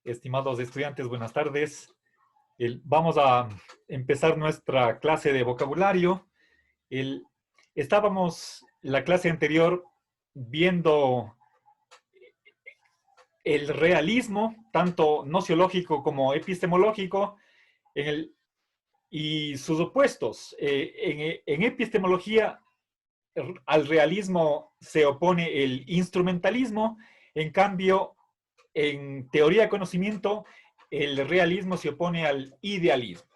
estimados estudiantes, buenas tardes. Vamos a empezar nuestra clase de vocabulario. Estábamos en la clase anterior viendo el realismo, tanto nociológico como epistemológico, y sus opuestos. En epistemología, al realismo se opone el instrumentalismo. En cambio, en teoría de conocimiento, el realismo se opone al idealismo.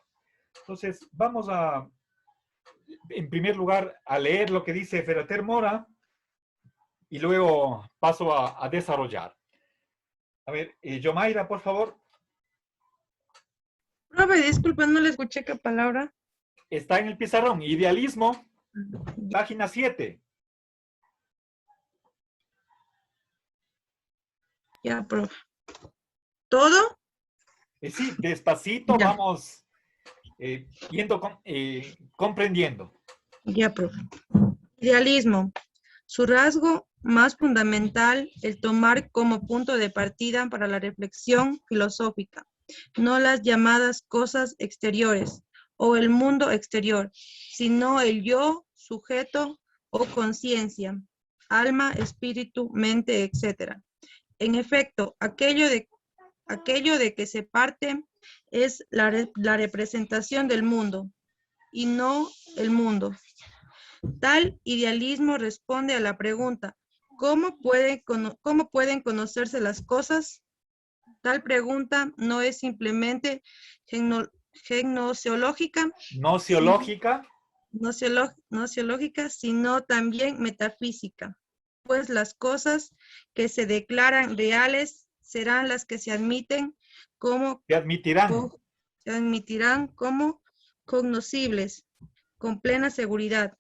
Entonces, vamos a, en primer lugar, a leer lo que dice Ferrater Mora y luego paso a desarrollar. A ver, Yomaira, por favor. Profe, disculpa, no le escuché qué palabra. Está en el pizarrón, idealismo, página 7. Ya, profe. ¿Todo? Sí, despacito Ya. vamos comprendiendo. Ya, profe. Idealismo. Su rasgo más fundamental, el tomar como punto de partida para la reflexión filosófica, no las llamadas cosas exteriores o el mundo exterior, sino el yo, sujeto o conciencia, alma, espíritu, mente, etc. En efecto, aquello de que se parte es la representación del mundo y no el mundo. Tal idealismo responde a la pregunta, ¿cómo pueden conocerse las cosas? Tal pregunta no es simplemente gnoseológica, Nociológica. nociológica, sino también metafísica, pues las cosas que se declaran reales serán las que se admiten como Se admitirán. se admitirán como cognoscibles, con plena seguridad.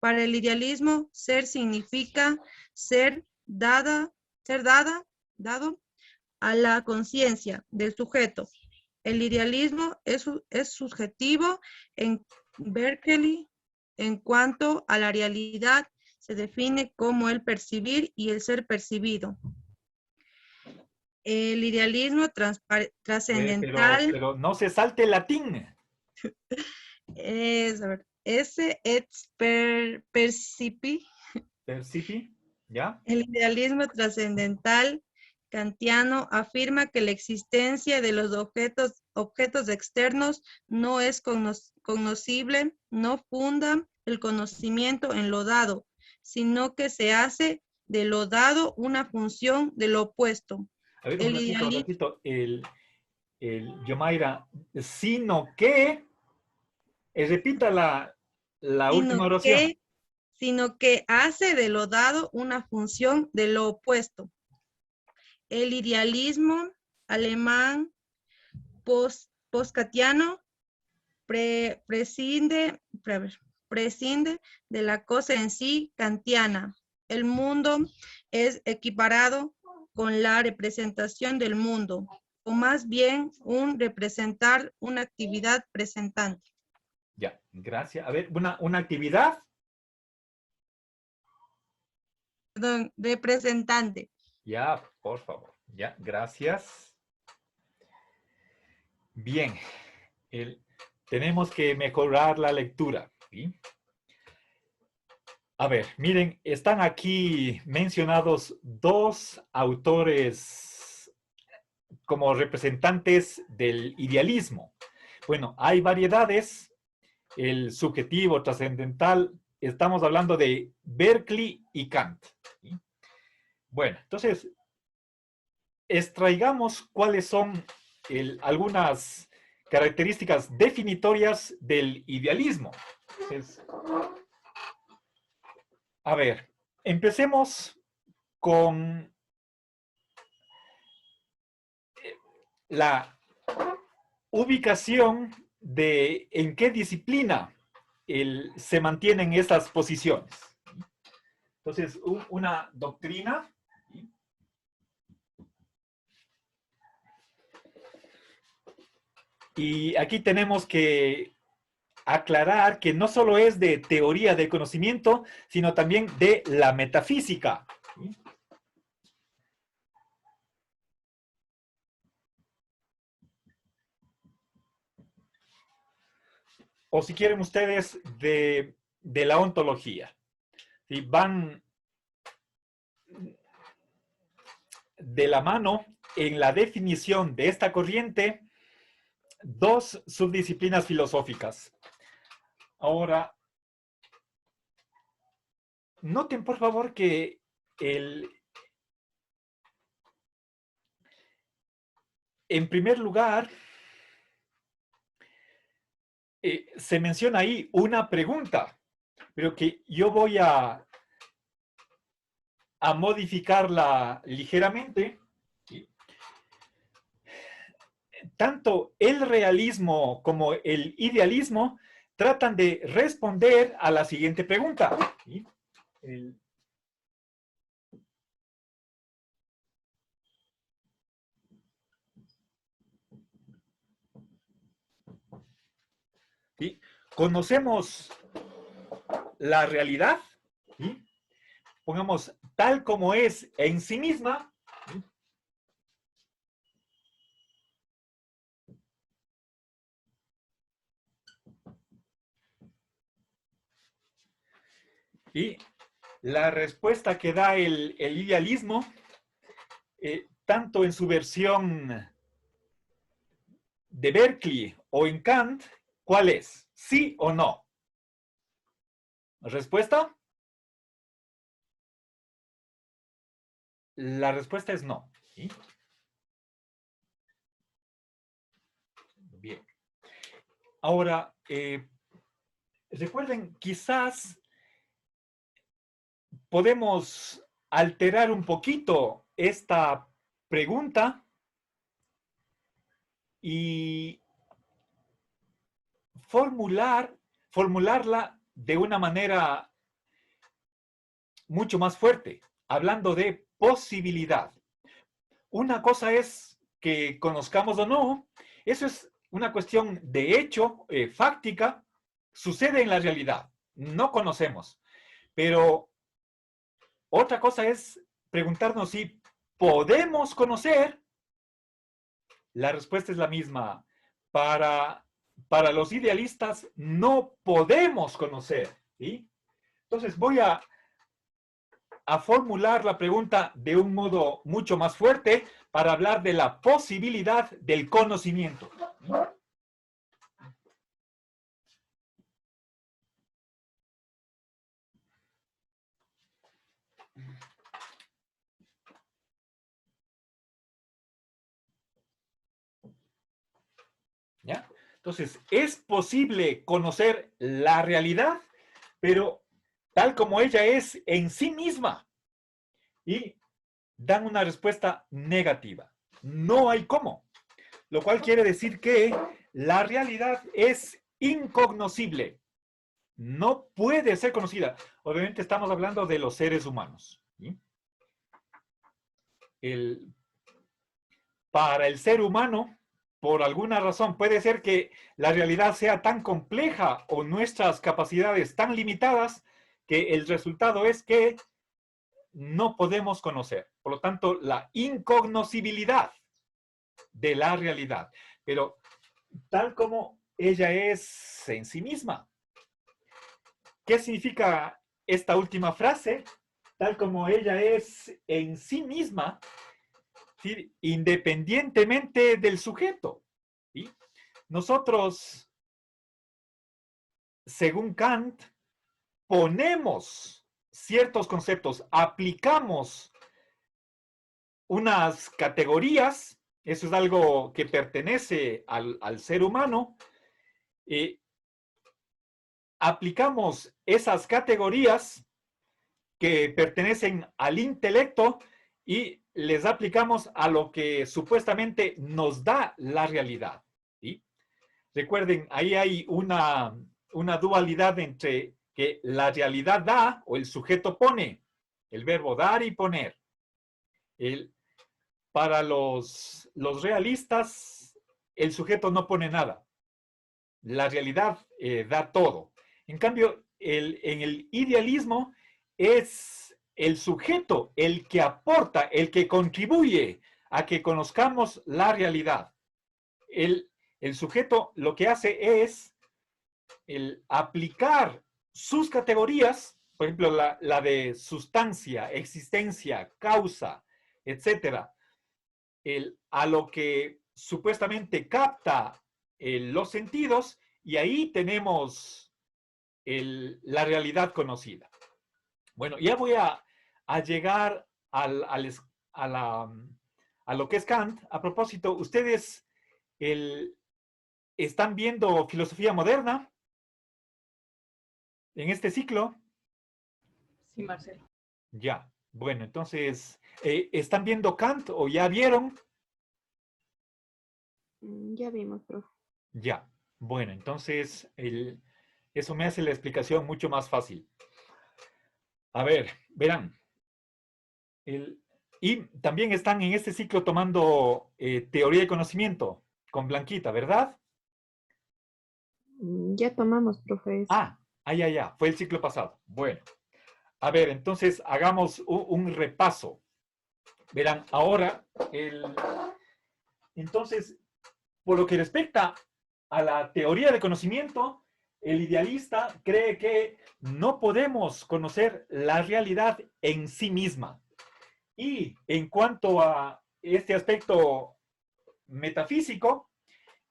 Para el idealismo, ser significa ser dado a la conciencia del sujeto. El idealismo es subjetivo en Berkeley en cuanto a la realidad se define como el percibir y el ser percibido. El idealismo trascendental Pero no se salte el latín. es, a ver, esse et percipi. Percipi, ¿ya? El idealismo trascendental kantiano afirma que la existencia de los objetos externos no es cognoscible, no funda el conocimiento en lo dado, sino que se hace de lo dado una función de lo opuesto. A ver, El un ratito. Yomaira, sino que, repita la última oración. sino que hace de lo dado una función de lo opuesto. El idealismo alemán postkantiano prescinde de la cosa en sí kantiana. El mundo es equiparado con la representación del mundo, o más bien un representar una actividad presentante. Ya, gracias. A ver, una actividad. Perdón, representante. Ya, por favor. Ya, gracias. Bien. Tenemos que mejorar la lectura. ¿Sí? A ver, miren, están aquí mencionados dos autores como representantes del idealismo. Bueno, hay variedades. El subjetivo, trascendental, estamos hablando de Berkeley y Kant. ¿Sí? Bueno, entonces, extraigamos cuáles son algunas características definitorias del idealismo. Entonces, a ver, empecemos con la ubicación de en qué disciplina se mantienen estas posiciones. Entonces, una doctrina. Y aquí tenemos que aclarar que no solo es de teoría del conocimiento, sino también de la metafísica. o si quieren ustedes, de la ontología. ¿Sí? Van de la mano en la definición de esta corriente dos subdisciplinas filosóficas. Ahora, noten por favor que en primer lugar, se menciona ahí una pregunta, pero que yo voy a modificarla ligeramente. Tanto el realismo como el idealismo tratan de responder a la siguiente pregunta. ¿Sí? ¿Sí? Conocemos la realidad, ¿sí? Pongamos tal como es en sí misma, ¿sí? Y la respuesta que da el idealismo, tanto en su versión de Berkeley o en Kant, ¿cuál es? ¿Sí o no? ¿Respuesta? La respuesta es no. ¿Sí? Bien. Ahora, recuerden, quizás podemos alterar un poquito esta pregunta y formularla de una manera mucho más fuerte, hablando de posibilidad. Una cosa es que conozcamos o no, eso es una cuestión de hecho, fáctica, sucede en la realidad, no conocemos. Pero otra cosa es preguntarnos si podemos conocer. La respuesta es la misma. Para los idealistas no podemos conocer. ¿Sí? Entonces voy a formular la pregunta de un modo mucho más fuerte para hablar de la posibilidad del conocimiento. ¿Ya? Entonces, es posible conocer la realidad, pero tal como ella es en sí misma. Y dan una respuesta negativa. No hay cómo. Lo cual quiere decir que la realidad es incognoscible. No puede ser conocida. Obviamente estamos hablando de los seres humanos. ¿Sí? Para el ser humano, por alguna razón, puede ser que la realidad sea tan compleja o nuestras capacidades tan limitadas que el resultado es que no podemos conocer. Por lo tanto, la incognoscibilidad de la realidad. Pero tal como ella es en sí misma. ¿Qué significa esta última frase? Tal como ella es en sí misma, ¿sí? Independientemente del sujeto. ¿Sí? Nosotros, según Kant, ponemos ciertos conceptos, aplicamos unas categorías, eso es algo que pertenece al ser humano, aplicamos esas categorías que pertenecen al intelecto y les aplicamos a lo que supuestamente nos da la realidad. ¿Sí? Recuerden, ahí hay una dualidad entre que la realidad da o el sujeto pone, el verbo dar y poner. Para los realistas, el sujeto no pone nada. La realidad da todo. En cambio, en el idealismo es el sujeto el que aporta, el que contribuye a que conozcamos la realidad. El sujeto lo que hace es el aplicar sus categorías, por ejemplo, la de sustancia, existencia, causa, etcétera, a lo que supuestamente capta los sentidos, y ahí tenemos la realidad conocida. Bueno, ya voy a llegar a, a lo que es Kant. A propósito, ustedes están viendo filosofía moderna en este ciclo. Sí, Marcelo. Ya, bueno, entonces, ¿están viendo Kant o ya vieron? Ya vimos, profe. Ya, bueno, entonces eso me hace la explicación mucho más fácil. A ver, verán. Y también están en este ciclo tomando teoría de conocimiento con Blanquita, ¿verdad? Ya tomamos, profe. Ya, fue el ciclo pasado. Bueno, a ver, entonces hagamos un repaso. Verán, ahora, entonces, por lo que respecta a la teoría de conocimiento, el idealista cree que no podemos conocer la realidad en sí misma. Y en cuanto a este aspecto metafísico,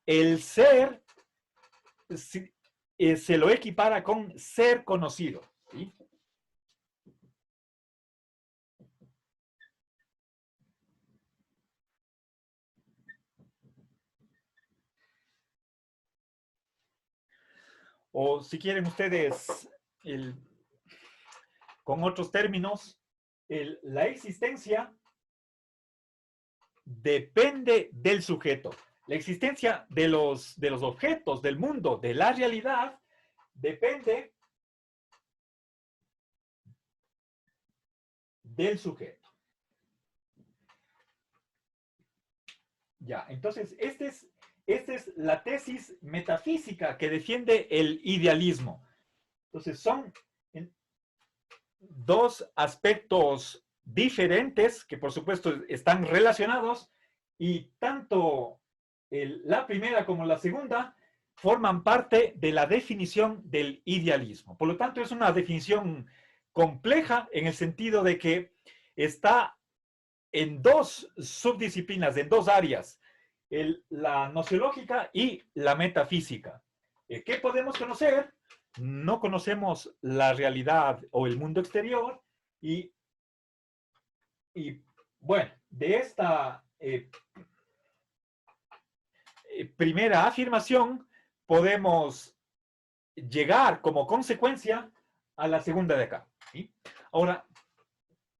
el ser se lo equipara con ser conocido. ¿Sí? O si quieren ustedes, con otros términos, la existencia depende del sujeto. La existencia de los objetos, del mundo, de la realidad, depende del sujeto. Ya, entonces, esta es la tesis metafísica que defiende el idealismo. Entonces, son dos aspectos diferentes que, por supuesto, están relacionados, y tanto la primera como la segunda forman parte de la definición del idealismo. Por lo tanto, es una definición compleja en el sentido de que está en dos subdisciplinas, en dos áreas, la nociológica y la metafísica. ¿Qué podemos conocer? No conocemos la realidad o el mundo exterior, y bueno, de esta primera afirmación podemos llegar como consecuencia a la segunda de acá. ¿Sí? Ahora,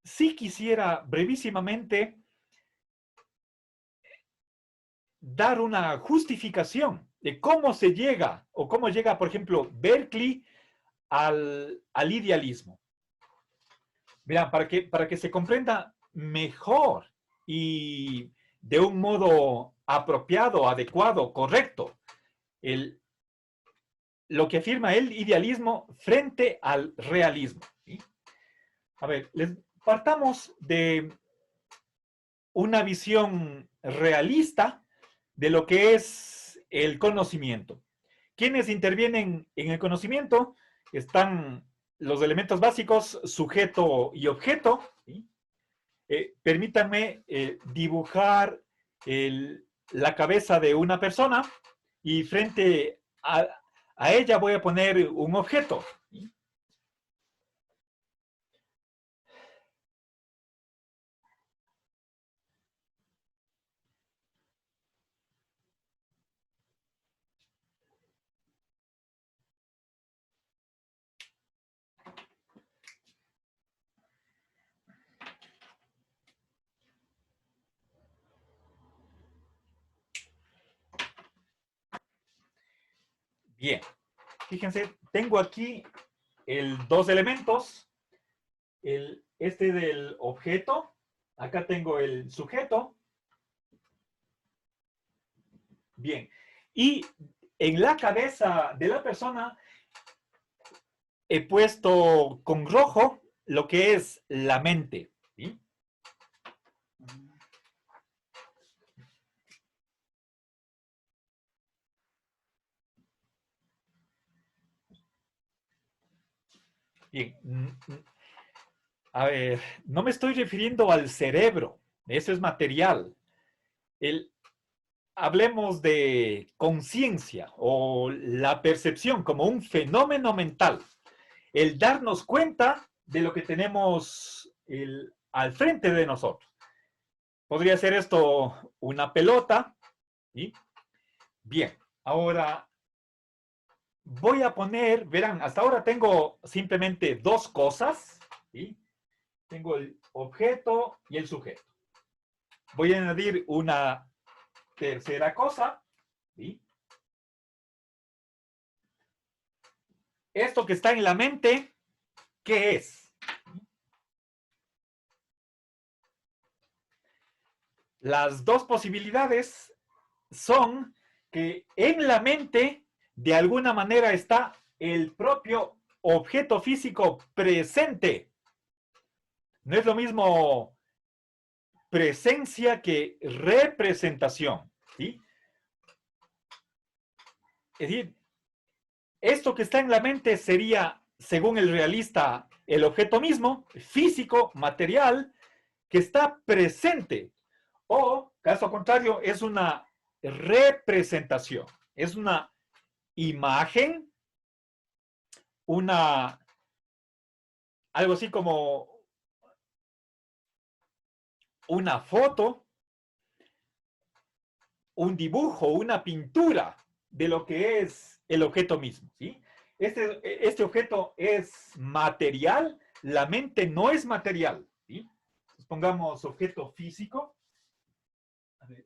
sí quisiera brevísimamente dar una justificación de cómo se llega, o cómo llega, por ejemplo, Berkeley al idealismo. Vean, para que se comprenda mejor y de un modo apropiado, adecuado, correcto, lo que afirma el idealismo frente al realismo. ¿Sí? A ver, partamos de una visión realista de lo que es el conocimiento. ¿Quiénes intervienen en el conocimiento? Están los elementos básicos, sujeto y objeto. ¿Sí? Permítanme dibujar la cabeza de una persona, y frente a ella voy a poner un objeto. ¿Sí? Bien, fíjense, tengo aquí dos elementos, este del objeto, acá tengo el sujeto. Bien, y en la cabeza de la persona he puesto con rojo lo que es la mente. ¿Sí? Bien. A ver, no me estoy refiriendo al cerebro. Eso es material. Hablemos de conciencia o la percepción como un fenómeno mental. El darnos cuenta de lo que tenemos al frente de nosotros. Podría ser esto una pelota. ¿Sí? Bien, ahora voy a poner, verán, hasta ahora tengo simplemente dos cosas. ¿Sí? Tengo el objeto y el sujeto. Voy a añadir una tercera cosa. ¿Sí? Esto que está en la mente, ¿qué es? Las dos posibilidades son que en la mente de alguna manera está el propio objeto físico presente. No es lo mismo presencia que representación. ¿Sí? Es decir, esto que está en la mente sería, según el realista, el objeto mismo, físico, material, que está presente. O, caso contrario, es una representación. Es una imagen, algo así como una foto, un dibujo, una pintura de lo que es el objeto mismo. ¿Sí? Este objeto es material, la mente no es material. ¿Sí? Entonces, pongamos objeto físico. A ver,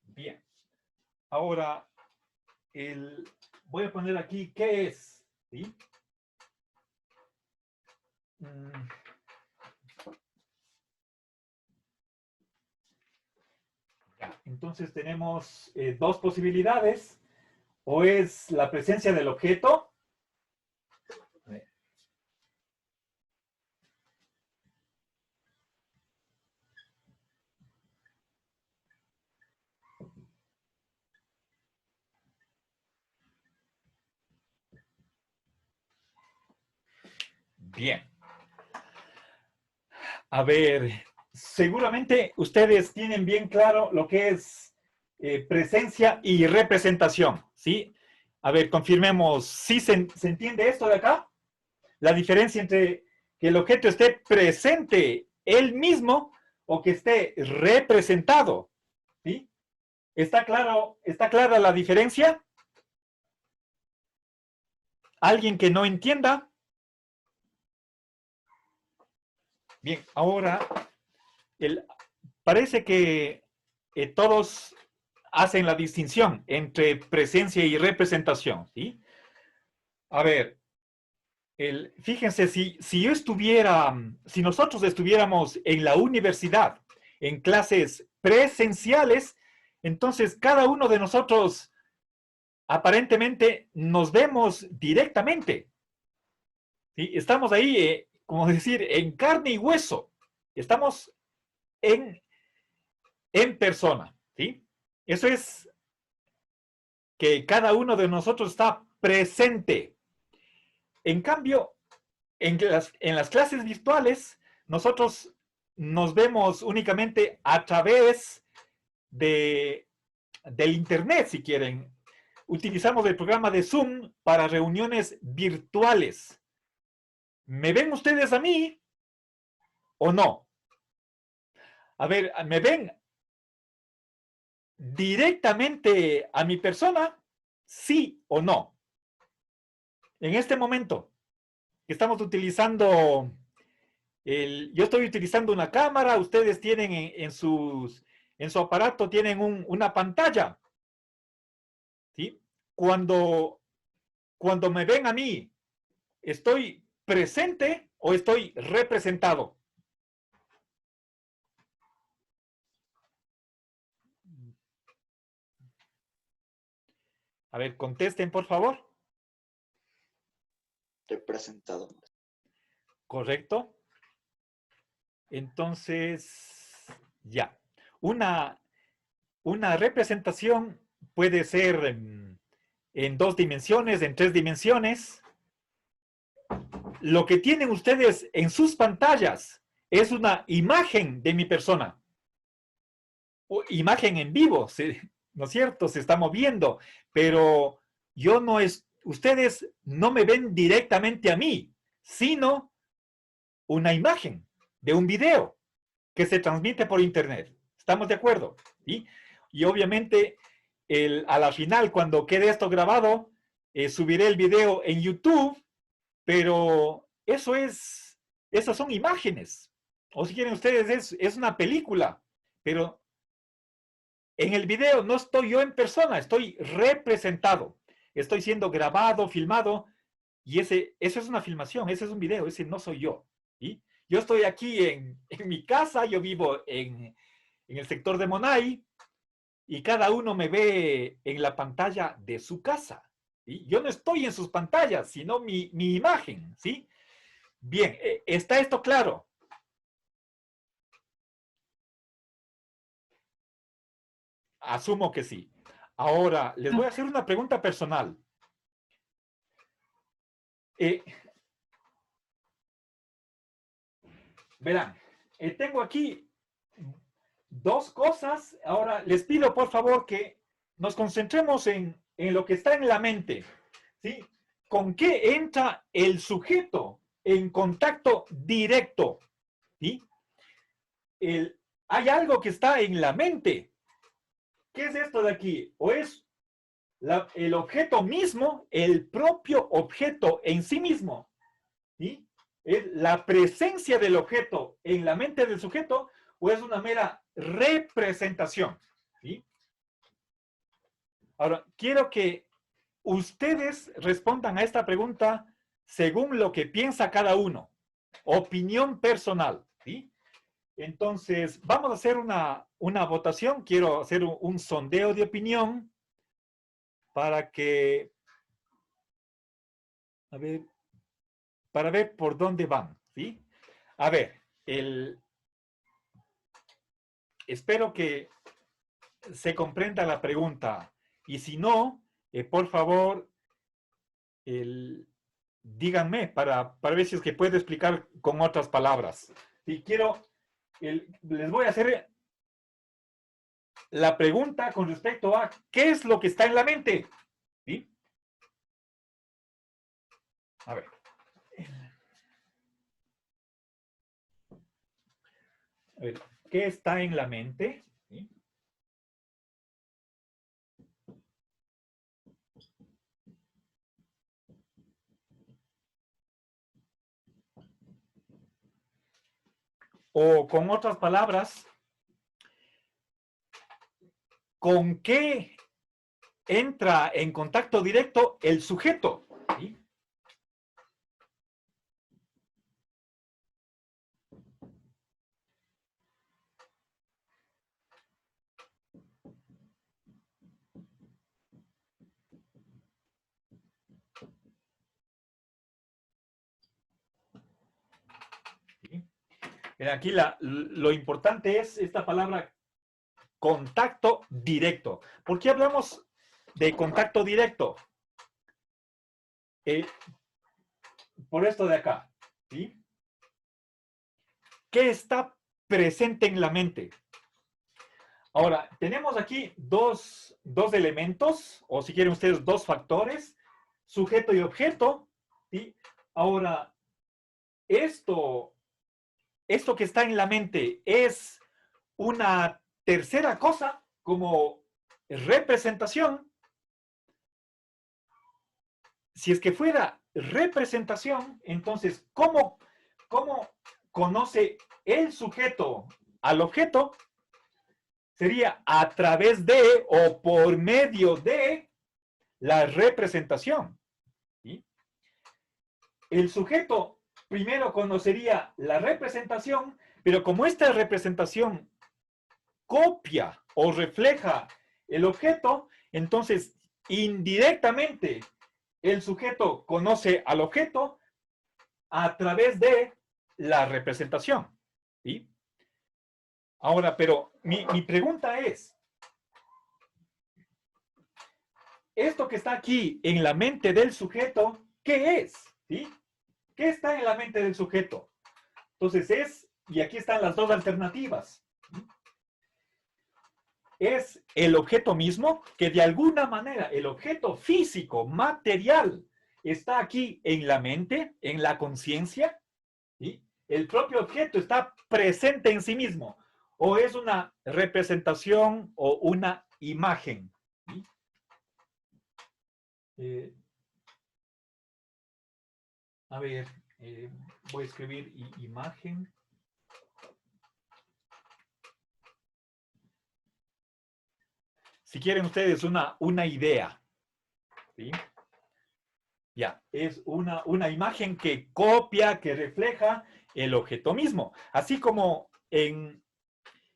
bien. Ahora, voy a poner aquí qué es. ¿Sí? Entonces tenemos dos posibilidades. O es la presencia del objeto. Bien. A ver, seguramente ustedes tienen bien claro lo que es presencia y representación, ¿sí? A ver, confirmemos, ¿sí se entiende esto de acá? La diferencia entre que el objeto esté presente él mismo o que esté representado, ¿sí? ¿Está claro, está clara la diferencia? ¿Alguien que no entienda? Bien, ahora parece que todos hacen la distinción entre presencia y representación, ¿sí? A ver, fíjense, si yo estuviera, si nosotros estuviéramos en la universidad, en clases presenciales, entonces cada uno de nosotros aparentemente nos vemos directamente, ¿sí? Estamos ahí, como decir, en carne y hueso, estamos en persona, ¿sí? Eso es que cada uno de nosotros está presente. En cambio, en las clases virtuales, nosotros nos vemos únicamente a través del Internet, si quieren. Utilizamos el programa de Zoom para reuniones virtuales. ¿Me ven ustedes a mí o no? A ver, ¿me ven directamente a mi persona? ¿Sí o no? En este momento que estamos utilizando, yo estoy utilizando una cámara, ustedes tienen en su aparato tienen una pantalla, ¿sí? Cuando me ven a mí, ¿estoy presente o estoy representado? A ver, contesten, por favor. Representado. ¿Correcto? Entonces, ya. Una representación puede ser en 2 dimensiones, en 3 dimensiones. Lo que tienen ustedes en sus pantallas es una imagen de mi persona. O imagen en vivo, ¿no es cierto? Se está moviendo, pero yo no es, ustedes no me ven directamente a mí, sino una imagen de un video que se transmite por internet. ¿Estamos de acuerdo? ¿Sí? Y obviamente, a la final, cuando quede esto grabado, subiré el video en YouTube, pero esas son imágenes. O si quieren ustedes, es una película, pero en el video no estoy yo en persona, estoy representado. Estoy siendo grabado, filmado, y eso es una filmación, ese es un video, ese no soy yo. ¿Sí? Yo estoy aquí en mi casa, yo vivo en el sector de Monay, y cada uno me ve en la pantalla de su casa. ¿Sí? Yo no estoy en sus pantallas, sino mi imagen. ¿Sí? Bien, ¿está esto claro? Asumo que sí. Ahora, les voy a hacer una pregunta personal. Verán, tengo aquí 2 cosas. Ahora, les pido por favor que nos concentremos en lo que está en la mente. ¿Sí? ¿Con qué entra el sujeto en contacto directo? ¿Sí? Hay algo que está en la mente. ¿Qué es esto de aquí? ¿O es el objeto mismo, el propio objeto en sí mismo? ¿Sí? ¿Es la presencia del objeto en la mente del sujeto o es una mera representación? ¿Sí? Ahora, quiero que ustedes respondan a esta pregunta según lo que piensa cada uno. Opinión personal. ¿Sí? Entonces, vamos a hacer una votación. Quiero hacer un sondeo de opinión para que, para ver por dónde van. ¿Sí? A ver, espero que se comprenda la pregunta. Y si no, por favor, díganme para ver si es que puedo explicar con otras palabras. Si quiero, les voy a hacer la pregunta con respecto a qué es lo que está en la mente. ¿Sí? A ver. A ver, ¿qué está en la mente? ¿Sí? O con otras palabras, ¿con qué entra en contacto directo el sujeto? ¿Sí? ¿Sí? Aquí lo importante es esta palabra contacto directo. ¿Por qué hablamos de contacto directo? Por esto de acá. ¿Sí? ¿Qué está presente en la mente? Ahora, tenemos aquí dos elementos, o si quieren ustedes, 2 factores, sujeto y objeto. ¿Sí? Ahora, esto que está en la mente es una tercera cosa como representación. Si es que fuera representación, entonces, ¿cómo conoce el sujeto al objeto? Sería a través de o por medio de la representación. ¿Sí? El sujeto primero conocería la representación, pero como esta representación copia o refleja el objeto, entonces indirectamente el sujeto conoce al objeto a través de la representación. ¿Sí? Ahora, pero mi pregunta es, esto que está aquí en la mente del sujeto, ¿qué es? ¿Sí? ¿Qué está en la mente del sujeto? Entonces y aquí están las dos alternativas. Es el objeto mismo, que de alguna manera el objeto físico, material, está aquí en la mente, en la conciencia, ¿sí? El propio objeto está presente en sí mismo, o es una representación o una imagen. ¿Sí? A ver, voy a escribir imagen. Si quieren ustedes una idea, ¿sí? Ya, es una imagen que copia, que refleja el objeto mismo. Así como en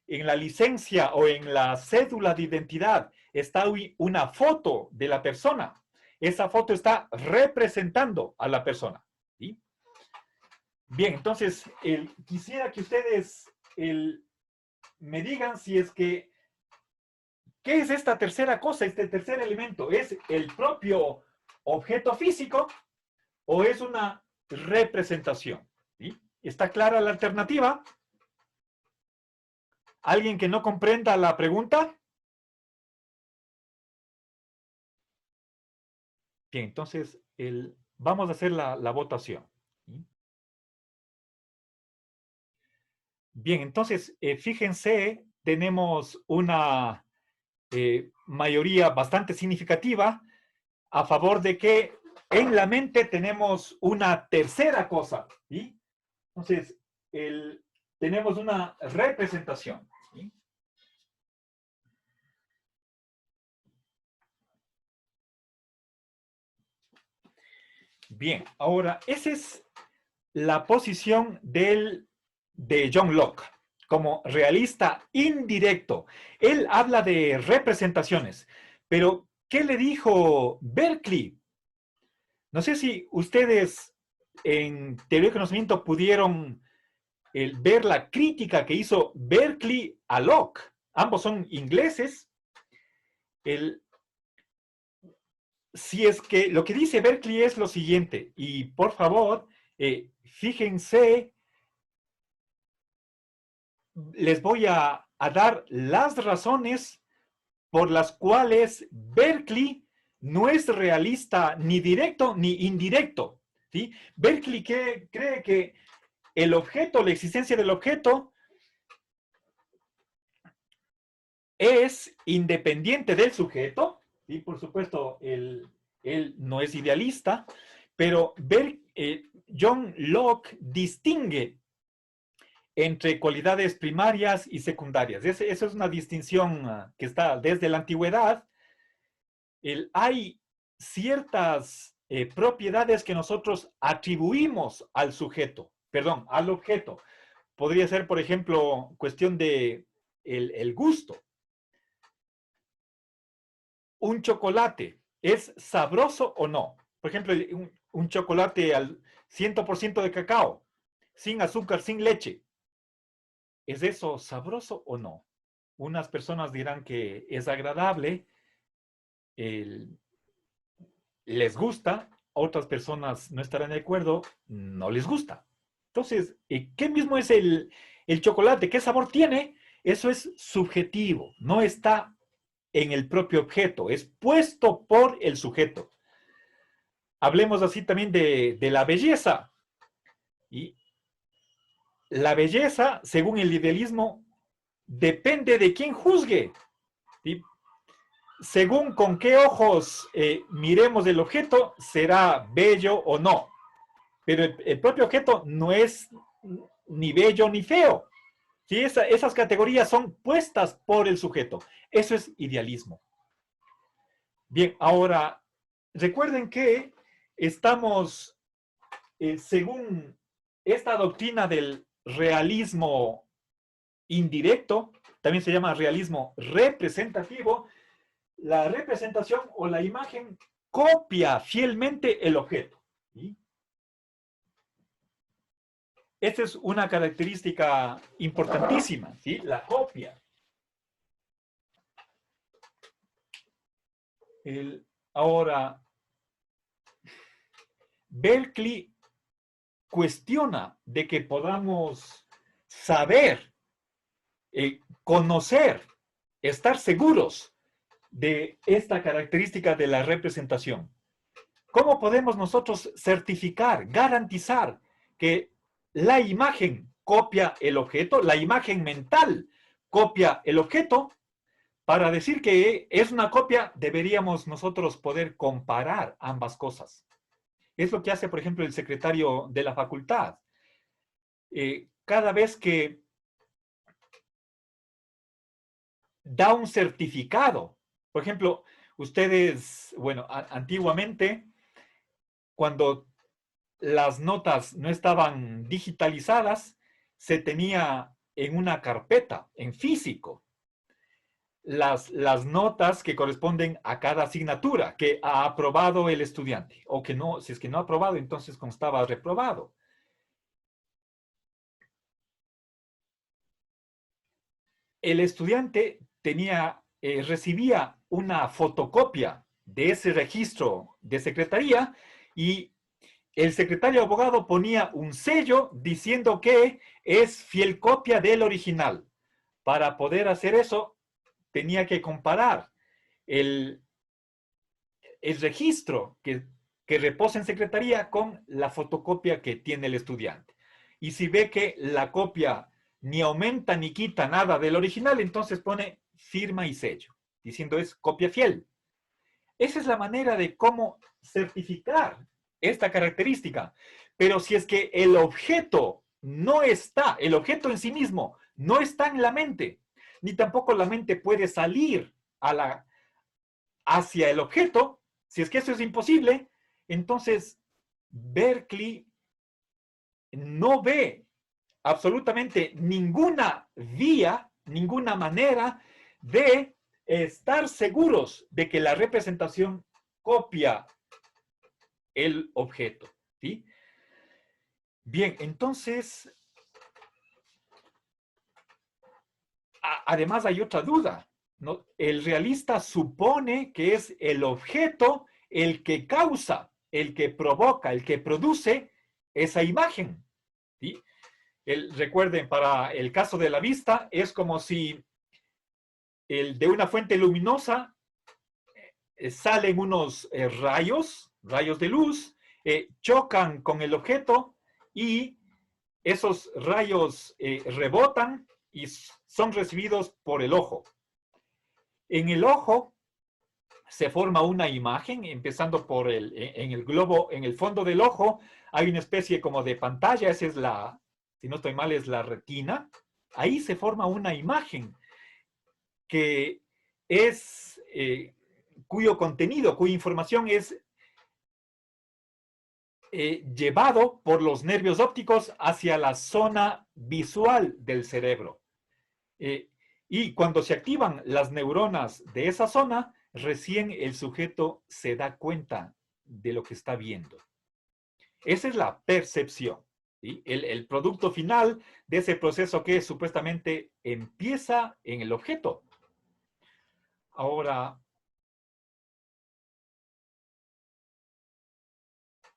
la licencia o en la cédula de identidad está una foto de la persona. Esa foto está representando a la persona. ¿Sí? Bien, entonces quisiera que ustedes me digan si es que, ¿qué es esta tercera cosa, este tercer elemento? ¿Es el propio objeto físico o es una representación? ¿Sí? ¿Está clara la alternativa? ¿Alguien que no comprenda la pregunta? Bien, entonces vamos a hacer la votación. ¿Sí? Bien, entonces, fíjense, tenemos una mayoría bastante significativa a favor de que en la mente tenemos una tercera cosa. ¿Sí? Entonces, tenemos una representación. ¿Sí? Bien, ahora, esa es la posición de John Locke como realista indirecto. Él habla de representaciones, pero ¿qué le dijo Berkeley? No sé si ustedes en teoría de conocimiento pudieron ver la crítica que hizo Berkeley a Locke. Ambos son ingleses. Si es que lo que dice Berkeley es lo siguiente, y por favor, fíjense, les voy a dar las razones por las cuales Berkeley no es realista ni directo ni indirecto. ¿Sí? Berkeley cree que el objeto, la existencia del objeto, es independiente del sujeto. ¿Sí? Por supuesto, él no es idealista, pero John Locke distingue entre cualidades primarias y secundarias. Esa es una distinción que está desde la antigüedad. Hay ciertas propiedades que nosotros atribuimos al sujeto, perdón, al objeto. Podría ser, por ejemplo, cuestión de el gusto. ¿Un chocolate es sabroso o no? Por ejemplo, un chocolate al 100% de cacao, sin azúcar, sin leche. ¿Es eso sabroso o no? Unas personas dirán que es agradable, les gusta, otras personas no estarán de acuerdo, no les gusta. Entonces, ¿qué mismo es el chocolate? ¿Qué sabor tiene? Eso es subjetivo, no está en el propio objeto, es puesto por el sujeto. Hablemos así también de la belleza. Y la belleza, según el idealismo, depende de quién juzgue. ¿Sí? Según con qué ojos miremos el objeto, será bello o no. Pero el propio objeto no es ni bello ni feo. ¿Sí? Esas categorías son puestas por el sujeto. Eso es idealismo. Bien, ahora, recuerden que estamos, según esta doctrina del realismo indirecto, también se llama realismo representativo, la representación o la imagen copia fielmente el objeto. ¿Sí? Esta es una característica importantísima, ¿sí? La copia. Ahora, Berkeley cuestiona de que podamos saber, conocer, estar seguros de esta característica de la representación. ¿Cómo podemos nosotros certificar, garantizar que la imagen copia el objeto, la imagen mental copia el objeto? Para decir que es una copia, deberíamos nosotros poder comparar ambas cosas. Es lo que hace, por ejemplo, el secretario de la facultad. Cada vez que da un certificado, por ejemplo, ustedes, bueno, antiguamente, cuando las notas no estaban digitalizadas, se tenía en una carpeta, en físico, las notas que corresponden a cada asignatura que ha aprobado el estudiante, o que no, si es que no ha aprobado, entonces constaba reprobado. El estudiante recibía una fotocopia de ese registro de secretaría y el secretario abogado ponía un sello diciendo que es fiel copia del original. Para poder hacer eso, tenía que comparar el registro que reposa en secretaría con la fotocopia que tiene el estudiante. Y si ve que la copia ni aumenta ni quita nada del original, entonces pone firma y sello, diciendo es copia fiel. Esa es la manera de cómo certificar esta característica. Pero si es que el objeto no está, el objeto en sí mismo no está en la mente, ni tampoco la mente puede salir hacia el objeto, si es que eso es imposible, entonces Berkeley no ve absolutamente ninguna vía, ninguna manera de estar seguros de que la representación copia el objeto, ¿sí? Bien, entonces, además hay otra duda, ¿no? El realista supone que es el objeto el que causa, el que provoca, el que produce esa imagen, ¿sí? Recuerden, para el caso de la vista, es como si de una fuente luminosa salen unos rayos de luz, chocan con el objeto y esos rayos rebotan y son recibidos por el ojo. En el ojo se forma una imagen, empezando por en el globo, en el fondo del ojo, hay una especie como de pantalla, esa es si no estoy mal, es la retina. Ahí se forma una imagen que es, cuyo contenido, cuya información es llevado por los nervios ópticos hacia la zona visual del cerebro. Y cuando se activan las neuronas de esa zona, recién el sujeto se da cuenta de lo que está viendo. Esa es la percepción, ¿sí? El producto final de ese proceso que supuestamente empieza en el objeto. Ahora,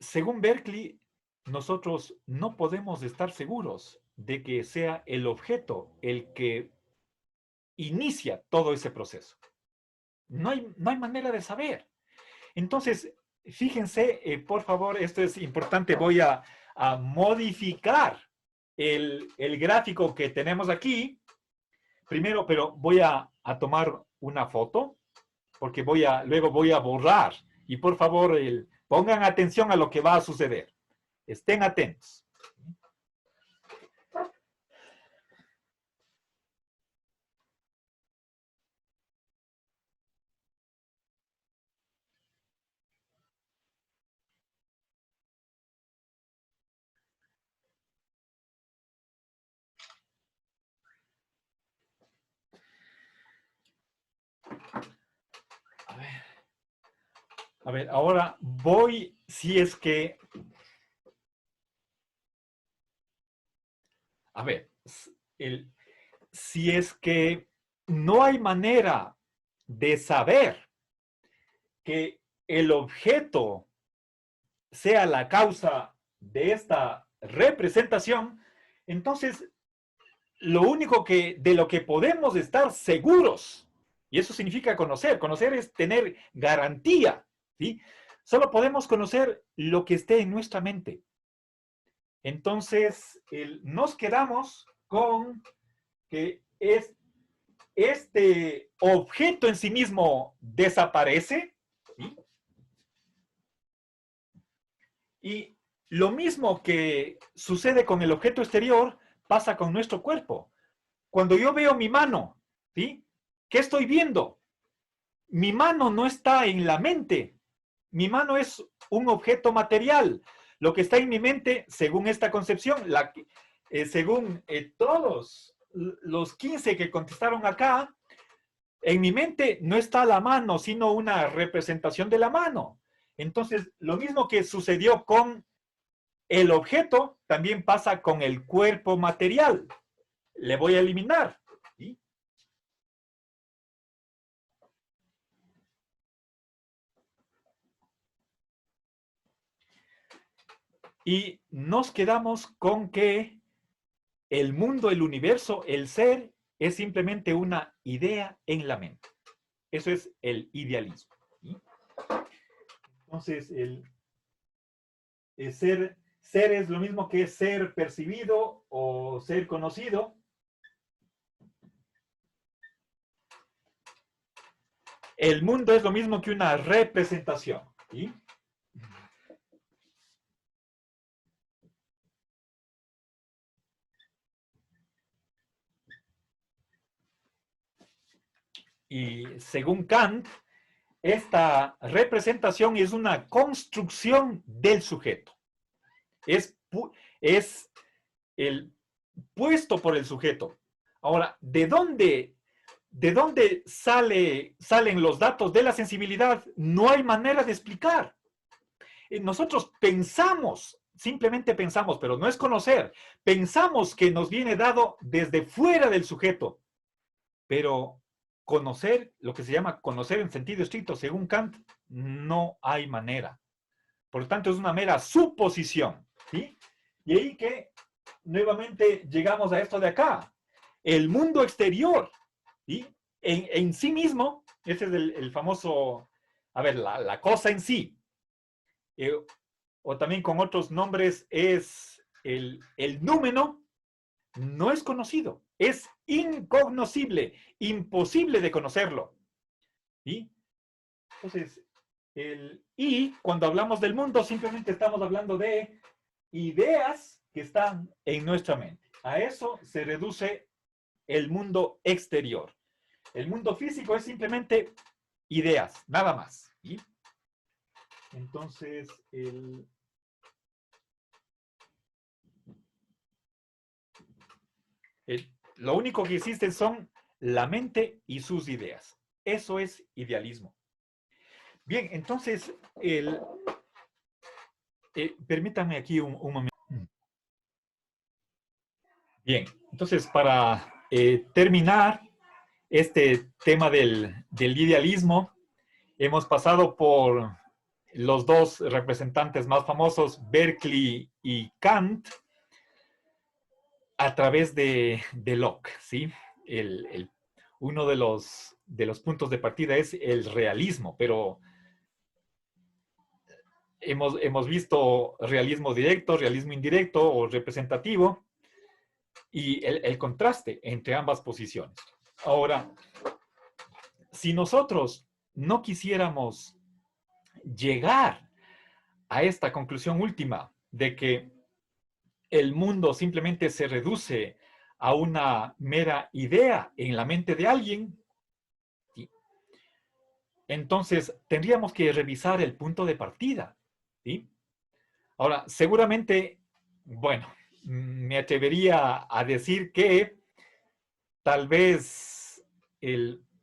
según Berkeley, nosotros no podemos estar seguros de que sea el objeto el que inicia todo ese proceso. No hay manera de saber. Entonces, fíjense, por favor, esto es importante, voy a modificar el gráfico que tenemos aquí. Primero, pero voy a tomar una foto, porque luego voy a borrar. Y por favor, pongan atención a lo que va a suceder. Estén atentos. A ver, ahora voy, si es que... A ver, si es que no hay manera de saber que el objeto sea la causa de esta representación, entonces lo único de lo que podemos estar seguros, y eso significa conocer, conocer es tener garantía, ¿sí? Solo podemos conocer lo que esté en nuestra mente. Entonces, nos quedamos con que este objeto en sí mismo desaparece, ¿sí? Y lo mismo que sucede con el objeto exterior pasa con nuestro cuerpo. Cuando yo veo mi mano, ¿sí? ¿Qué estoy viendo? Mi mano no está en la mente. Mi mano es un objeto material. Lo que está en mi mente, según esta concepción, según todos los 15 que contestaron acá, en mi mente no está la mano, sino una representación de la mano. Entonces, lo mismo que sucedió con el objeto, también pasa con el cuerpo material. Le voy a eliminar, ¿sí? Y nos quedamos con que el mundo, el universo, el ser, es simplemente una idea en la mente. Eso es el idealismo, ¿sí? Entonces, el ser es lo mismo que ser percibido o ser conocido. El mundo es lo mismo que una representación, ¿sí? Y según Kant, esta representación es una construcción del sujeto. Es el puesto por el sujeto. Ahora, ¿de dónde salen los datos de la sensibilidad? No hay manera de explicar. Nosotros pensamos, simplemente pensamos, pero no es conocer. Pensamos que nos viene dado desde fuera del sujeto. Pero conocer, lo que se llama conocer en sentido estricto, según Kant, no hay manera. Por lo tanto, es una mera suposición, ¿sí? Y ahí que nuevamente llegamos a esto de acá. El mundo exterior, ¿sí? En sí mismo, ese es el famoso, a ver, la cosa en sí. O también con otros nombres es el númeno, no es conocido, es incognoscible, imposible de conocerlo. ¿Sí? Entonces, y cuando hablamos del mundo, simplemente estamos hablando de ideas que están en nuestra mente. A eso se reduce el mundo exterior. El mundo físico es simplemente ideas, nada más. ¿Sí? Entonces, lo único que existe son la mente y sus ideas. Eso es idealismo. Bien, entonces, permítanme aquí un momento. Bien, entonces para terminar este tema del idealismo, hemos pasado por los dos representantes más famosos, Berkeley y Kant, a través de Locke, ¿sí? Uno de los puntos de partida es el realismo, pero hemos visto realismo directo, realismo indirecto o representativo, y el contraste entre ambas posiciones. Ahora, si nosotros no quisiéramos llegar a esta conclusión última de que el mundo simplemente se reduce a una mera idea en la mente de alguien, ¿sí? Entonces tendríamos que revisar el punto de partida, ¿sí? Ahora, seguramente, bueno, me atrevería a decir que tal vez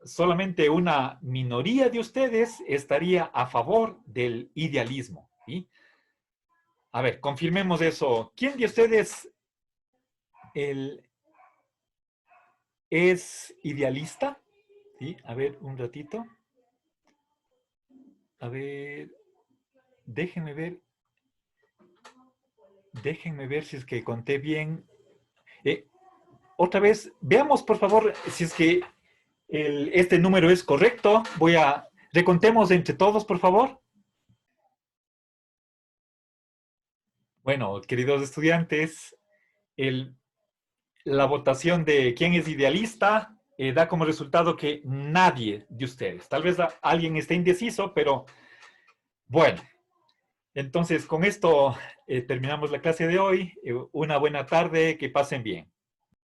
solamente una minoría de ustedes estaría a favor del idealismo, ¿sí? A ver, confirmemos eso. ¿Quién de ustedes es idealista? ¿Sí? A ver, un ratito. A ver, déjenme ver. Déjenme ver si es que conté bien. Otra vez, veamos por favor si es que este número es correcto. Recontemos entre todos, por favor. Bueno, queridos estudiantes, la votación de quién es idealista da como resultado que nadie de ustedes. Tal vez alguien esté indeciso, pero bueno. Entonces, con esto terminamos la clase de hoy. Una buena tarde, que pasen bien.